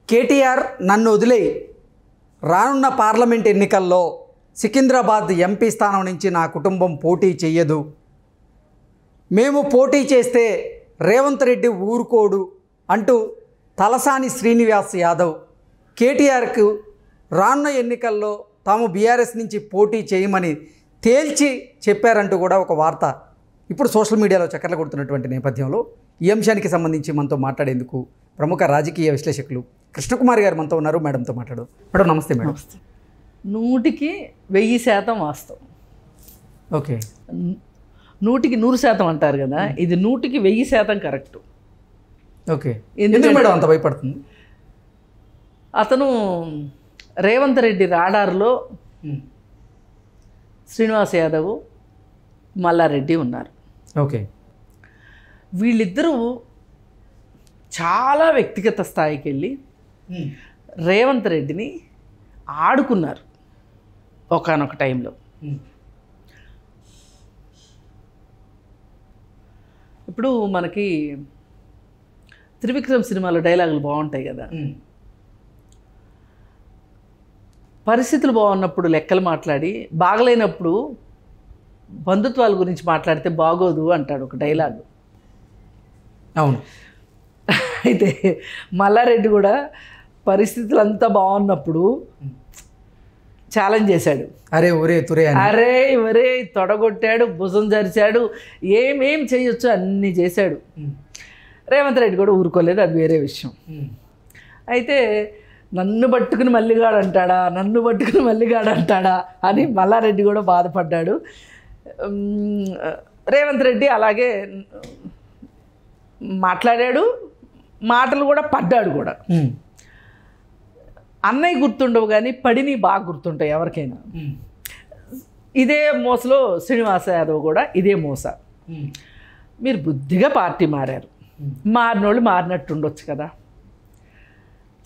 కేటీఆర్ నన్ను వదిలేయి, రానున్న పార్లమెంట్ ఎన్నికల్లో సికింద్రాబాద్ ఎంపీ స్థానం నుంచి నా కుటుంబం పోటీ చెయ్యదు, మేము పోటీ చేస్తే రేవంత్ రెడ్డి ఊరుకోడు అంటూ తలసాని శ్రీనివాస్ యాదవ్ కేటీఆర్కు రానున్న ఎన్నికల్లో తాము బీఆర్ఎస్ నుంచి పోటీ చేయమని తేల్చి చెప్పారంటూ కూడా ఒక వార్త ఇప్పుడు సోషల్ మీడియాలో చక్కర్లు కొడుతున్నటువంటి నేపథ్యంలో ఈ అంశానికి సంబంధించి మనతో మాట్లాడేందుకు ప్రముఖ రాజకీయ విశ్లేషకులు కృష్ణకుమారి గారు మనతో ఉన్నారు. మేడంతో మాట్లాడు. మేడం నమస్తే. మేడం 100% వాస్తవం. ఓకే, 100% అంటారు కదా, ఇది 100% కరెక్ట్. ఓకే, ఎందుకు మేడం అంత భయపడుతుంది? అతను రేవంత్ రెడ్డి రాడార్లో శ్రీనివాస్ యాదవ్, మల్లారెడ్డి ఉన్నారు. ఓకే, వీళ్ళిద్దరూ చాలా వ్యక్తిగత స్థాయికి వెళ్ళి రేవంత్ రెడ్డిని ఆడుకున్నారు ఒకానొక టైంలో. ఇప్పుడు మనకి త్రివిక్రమ్ సినిమాలో డైలాగులు బాగుంటాయి కదా, పరిస్థితులు బాగున్నప్పుడు లెక్కలు మాట్లాడి బాగలేనప్పుడు బంధుత్వాల గురించి మాట్లాడితే బాగోదు అంటాడు ఒక డైలాగు. అవును. అయితే మల్లారెడ్డి కూడా పరిస్థితులు అంతా బాగున్నప్పుడు ఛాలెంజ్ చేశాడు. అరే ఒరే తురే, అరే ఒరే తొడగొట్టాడు, భుజం జరిచాడు, ఏమేం చేయొచ్చు అన్నీ చేశాడు. రేవంత్ రెడ్డి కూడా ఊరుకోలేదు, అది వేరే విషయం. అయితే నన్ను పట్టుకుని మల్లిగాడంటాడా, నన్ను పట్టుకుని మల్లిగాడంటాడా అని మల్లారెడ్డి కూడా బాధపడ్డాడు. రేవంత్ రెడ్డి అలాగే మాట్లాడాడు, మాటలు కూడా పడ్డాడు కూడా. అన్నయ్య గుర్తుండవు కానీ పడిని బాగా గుర్తుంటాయి ఎవరికైనా. ఇదే మోసలో శ్రీనివాస యాదవ్ కూడా ఇదే మోస. మీరు బుద్ధిగా పార్టీ మారారు, మారినోళ్ళు మారినట్టు ఉండొచ్చు కదా.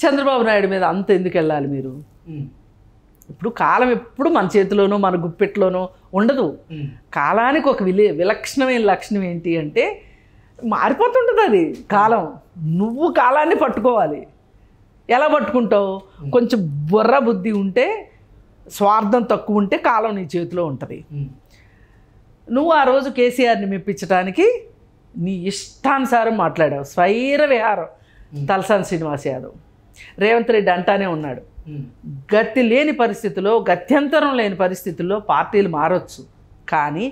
చంద్రబాబు నాయుడు మీద అంత ఎందుకు వెళ్ళాలి మీరు? ఇప్పుడు కాలం ఎప్పుడు మన చేతిలోనో మన గుప్పెట్లోనో ఉండదు. కాలానికి ఒక విలక్షణమైన లక్షణం ఏంటి అంటే మారిపోతుంటుంది అది కాలం. నువ్వు కాలాన్ని పట్టుకోవాలి. ఎలా పట్టుకుంటావు? కొంచెం బుర్ర బుద్ధి ఉంటే, స్వార్థం తక్కువ ఉంటే కాలం నీ చేతిలో ఉంటుంది. నువ్వు ఆ రోజు కేసీఆర్ని మెప్పించడానికి నీ ఇష్టానుసారం మాట్లాడావు, స్వైర విహారం. తలసాని శ్రీనివాస్ యాదవ్ రేవంత్ రెడ్డి అంటానే ఉన్నాడు, గతి లేని పరిస్థితుల్లో, గత్యంతరం లేని పరిస్థితుల్లో పార్టీలు మారొచ్చు, కానీ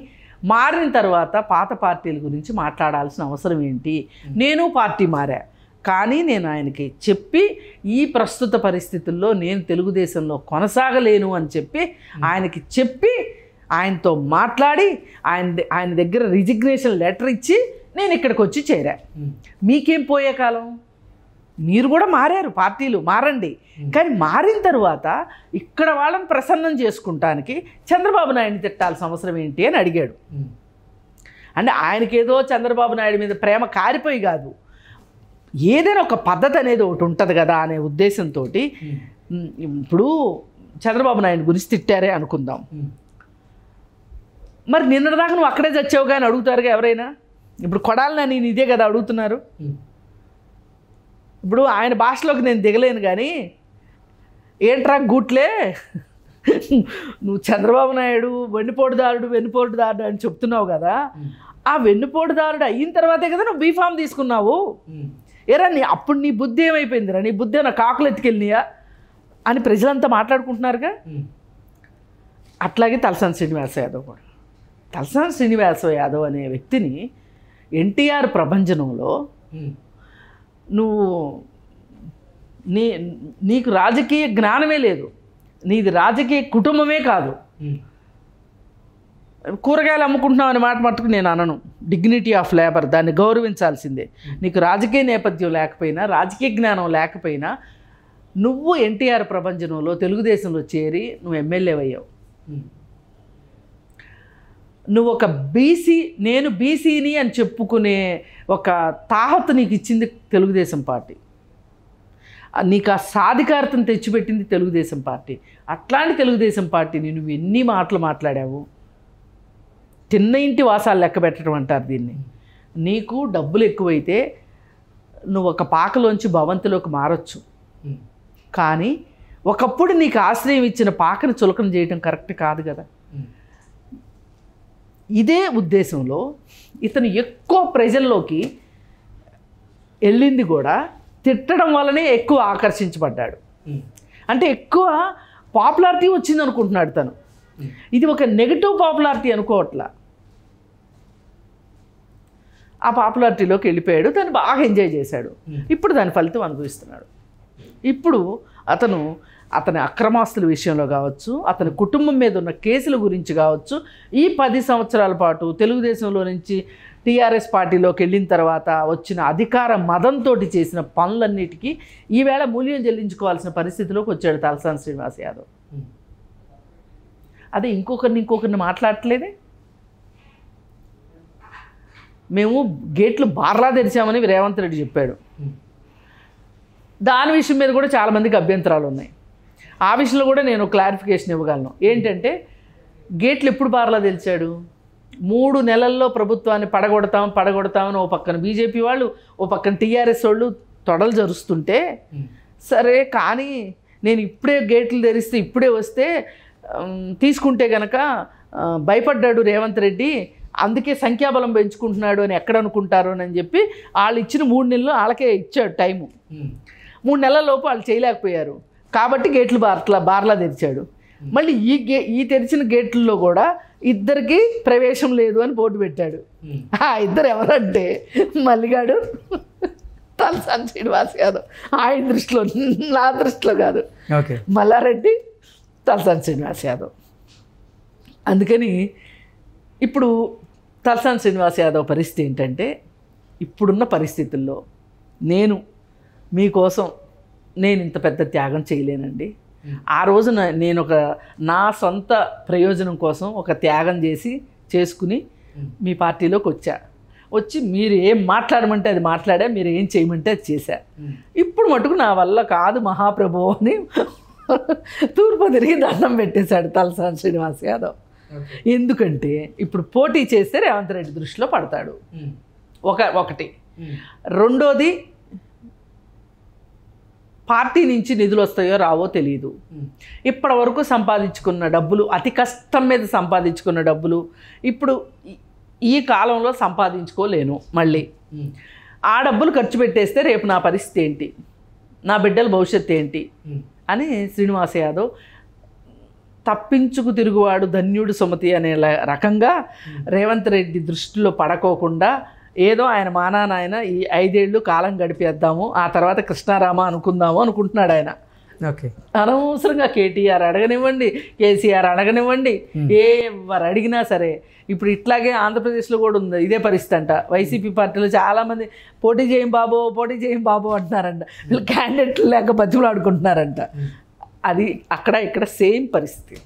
మారిన తర్వాత పాత పార్టీల గురించి మాట్లాడాల్సిన అవసరం ఏంటి? నేను పార్టీ మారా, కానీ నేను ఆయనకి చెప్పి ఈ ప్రస్తుత పరిస్థితుల్లో నేను తెలుగుదేశంలో కొనసాగలేను అని చెప్పి ఆయనకి చెప్పి ఆయనతో మాట్లాడి ఆయన దగ్గర రిజిగ్నేషన్ లెటర్ ఇచ్చి నేను ఇక్కడికి వచ్చి చేరా. మీకేం పోయే కాలం? మీరు కూడా మారారు, పార్టీలు మారండి. కానీ మారిన తర్వాత ఇక్కడ వాళ్ళని ప్రసన్నం చేసుకుంటానికి చంద్రబాబు నాయుడిని తిట్టాల్సిన అవసరం ఏంటి అని అడిగాడు. అంటే ఆయనకేదో చంద్రబాబు నాయుడు మీద ప్రేమ కారిపోయి కాదు, ఏదైనా ఒక పద్ధతి అనేది ఒకటి ఉంటుంది కదా అనే ఉద్దేశంతో. ఇప్పుడు చంద్రబాబు నాయుడు గురించి తిట్టారే అనుకుందాం, మరి నిన్నటిదాకా నువ్వు అక్కడే చచ్చావు కానీ అడుగుతారుగా ఎవరైనా. ఇప్పుడు కొడాలని నేను ఇదే కదా అడుగుతున్నారు. ఇప్పుడు ఆయన భాషలోకి నేను దిగలేను కానీ ఏంట్రా గూట్లే, నువ్వు చంద్రబాబు నాయుడు వెన్నుపోటుదారుడు అని చెప్తున్నావు కదా, ఆ వెన్నుపోటుదారుడు అయిన తర్వాతే కదా నువ్వు బీఫామ్ తీసుకున్నావు. ఏరా అప్పుడు నీ బుద్ధి ఏమైపోయిందిరా? నీ బుద్ధి నా కాకులు ఎత్తుకెళ్ళినాయా అని ప్రజలంతా మాట్లాడుకుంటున్నారుగా. అట్లాగే తలసాని శ్రీనివాస యాదవ్ కూడా. తలసాని శ్రీనివాస యాదవ్ అనే వ్యక్తిని ఎన్టీఆర్ ప్రభంజనంలో నువ్వు నీకు రాజకీయ జ్ఞానమే లేదు, నీది రాజకీయ కుటుంబమే కాదు. కూరగాయలు అమ్ముకుంటున్నావు అనే మాట మట్టుకు నేను అనను. డిగ్నిటీ ఆఫ్ లేబర్, దాన్ని గౌరవించాల్సిందే. నీకు రాజకీయ నేపథ్యం లేకపోయినా, రాజకీయ జ్ఞానం లేకపోయినా నువ్వు ఎన్టీఆర్ ప్రభంజనంలో తెలుగుదేశంలో చేరి నువ్వు ఎమ్మెల్యే అయ్యావు. నువ్వు ఒక బీసీ, నేను బీసీని అని చెప్పుకునే ఒక తాహతు నీకు ఇచ్చింది తెలుగుదేశం పార్టీ. నీకు ఆ సాధికారతను తెచ్చిపెట్టింది తెలుగుదేశం పార్టీ. అట్లాంటి తెలుగుదేశం పార్టీని నువ్వు ఎన్ని మాటలు మాట్లాడావు. తిన్న ఇంటి వాసాలు లెక్క పెట్టడం అంటారు దీన్ని. నీకు డబ్బులు ఎక్కువైతే నువ్వు ఒక పాకలోంచి భవంతిలోకి మారొచ్చు, కానీ ఒకప్పుడు నీకు ఆశ్రయం ఇచ్చిన పాకను చులకన చేయడం కరెక్ట్ కాదు కదా. ఇదే ఉద్దేశంలో ఇతను ఎక్కువ ప్రజల్లోకి వెళ్ళింది కూడా తిట్టడం వల్లనే ఎక్కువ ఆకర్షించబడ్డాడు. అంటే ఎక్కువ పాపులారిటీ వచ్చింది అనుకుంటున్నాడు తను. ఇది ఒక నెగటివ్ పాపులారిటీ అనుకోవట్లా. ఆ పాపులారిటీలోకి వెళ్ళిపోయాడు, దాన్ని బాగా ఎంజాయ్ చేశాడు. ఇప్పుడు దాని ఫలితం అనుభవిస్తున్నాడు. ఇప్పుడు అతని అక్రమాస్తుల విషయంలో కావచ్చు, అతని కుటుంబం మీద ఉన్న కేసుల గురించి కావచ్చు, ఈ 10 సంవత్సరాల పాటు తెలుగుదేశంలో నుంచి టీఆర్ఎస్ పార్టీలోకి వెళ్ళిన తర్వాత వచ్చిన అధికార మదంతో చేసిన పనులన్నిటికీ ఈవేళ మూల్యం చెల్లించుకోవాల్సిన పరిస్థితిలోకి వచ్చాడు తలసాని శ్రీనివాస్ యాదవ్. అదే ఇంకొకరిని మాట్లాడట్లేదే. మేము గేట్లు బార్లా తెరిచామని రేవంత్ రెడ్డి చెప్పాడు. దాని విషయం మీద కూడా చాలామందికి అభ్యంతరాలు ఉన్నాయి. ఆ విషయంలో కూడా నేను క్లారిఫికేషన్ ఇవ్వగలను. ఏంటంటే గేట్లు ఎప్పుడు బార్లా తెరిచాడు? 3 నెలల్లో ప్రభుత్వాన్ని పడగొడతామని ఓ పక్కన బీజేపీ వాళ్ళు, ఓ పక్కన టీఆర్ఎస్ వాళ్ళు తొడలు జరుస్తుంటే, సరే కానీ నేను ఇప్పుడే గేట్లు తెరిస్తే ఇప్పుడే వస్తే తీసుకుంటే గనక భయపడ్డాడు రేవంత్ రెడ్డి, అందుకే సంఖ్యాబలం పెంచుకుంటున్నాడు అని ఎక్కడ అనుకుంటారు అని చెప్పి వాళ్ళు ఇచ్చిన 3 నెలలు వాళ్ళకే ఇచ్చాడు టైము. 3 నెలల లోపు వాళ్ళు చేయలేకపోయారు కాబట్టి గేట్లు బార్లా తెరిచాడు. మళ్ళీ ఈ తెరిచిన గేట్లలో కూడా ఇద్దరికి ప్రవేశం లేదు అని బోర్డు పెట్టాడు. ఆ ఇద్దరు ఎవరంటే మల్లిగాడు, తలసాని శ్రీనివాస్ యాదవ్. ఆయన దృష్టిలో, నా దృష్టిలో కాదు. మల్లారెడ్డి, తలసాని శ్రీనివాస్ యాదవ్. అందుకని ఇప్పుడు తలసాని శ్రీనివాస్ యాదవ్ పరిస్థితి ఏంటంటే, ఇప్పుడున్న పరిస్థితుల్లో మీకోసం నేను ఇంత పెద్ద త్యాగం చేయలేనండి. ఆ రోజు నేను నా సొంత ప్రయోజనం కోసం ఒక త్యాగం చేసుకుని మీ పార్టీలోకి వచ్చి మీరు ఏం మాట్లాడమంటే అది మాట్లాడా, మీరు ఏం చేయమంటే అది చేశా. ఇప్పుడు మటుకు నా వల్ల కాదు మహాప్రభు అని తూర్పు తిరిగి దండం పెట్టేశాడు తలసాని శ్రీనివాస్ యాదవ్. ఎందుకంటే ఇప్పుడు పోటీ చేస్తే రేవంత్ రెడ్డి దృష్టిలో పడతాడు. ఒకటి. రెండోది, పార్టీ నుంచి నిధులు వస్తాయో రావో తెలియదు. ఇప్పటి వరకు సంపాదించుకున్న డబ్బులు, అతి కష్టం మీద సంపాదించుకున్న డబ్బులు ఇప్పుడు ఈ కాలంలో సంపాదించుకోలేను. మళ్ళీ ఆ డబ్బులు ఖర్చు పెట్టేస్తే రేపు నా పరిస్థితి ఏంటి, నా బిడ్డల భవిష్యత్తు ఏంటి అని శ్రీనివాస్ యాదవ్ తప్పించుకు తిరుగువాడు ధన్యుడు సుమతి అనే రకంగా రేవంత్ రెడ్డి దృష్టిలో పడకోకుండా ఏదో ఆయన మానాయన ఈ 5 ఏళ్ళు కాలం గడిపేద్దాము, ఆ తర్వాత కృష్ణారామ అనుకుందాము అనుకుంటున్నాడు ఆయన. అనవసరంగా కేటీఆర్ అడగనివ్వండి, కేసీఆర్ అడగనివ్వండి, ఎవరు అడిగినా సరే ఇప్పుడు ఇట్లాగే ఆంధ్రప్రదేశ్లో కూడా ఉంది ఇదే పరిస్థితి అంట. వైసీపీ పార్టీలో చాలామంది పోటీ చేయం బాబు అంటున్నారంట. వీళ్ళు క్యాండిడేట్లు లేక బతిమలాడుకుంటున్నారంట. అది అక్కడ ఇక్కడ సేమ్ పరిస్థితి.